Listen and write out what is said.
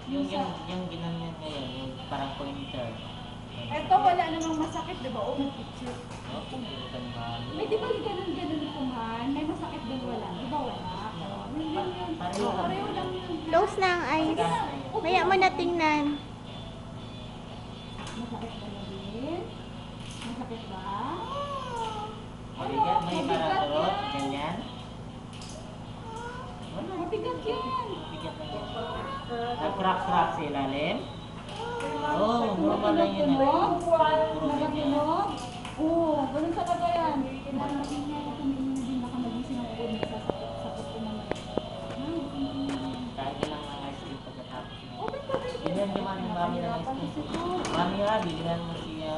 Yung ginanyan ngayon, yung parang pointer. Ito, wala namang masakit, di ba? O, may picture. May di ba ganun kumahan? May masakit din wala. Di ba wala? Pareho lang yun. Close na ang eyes. Maya mo na tingnan. Masakit ba na din? Masakit ba? Mabigat, may paraturot, ganyan. Mabigat yan. Mabigat lang yan. Nag-crack-crack sa ilalim. Oo, normal lang yun. Nagatunog? Oo, ganun talaga yan. Kailangan maingay at tumingin na din baka magising ang ulo sa sakot ko naman. Kahit lang ang ice cream pagkatapos. Oh, ba't ba? Bilhan naman yung mami ng ice cream. Mami nga, bilhan mo siya.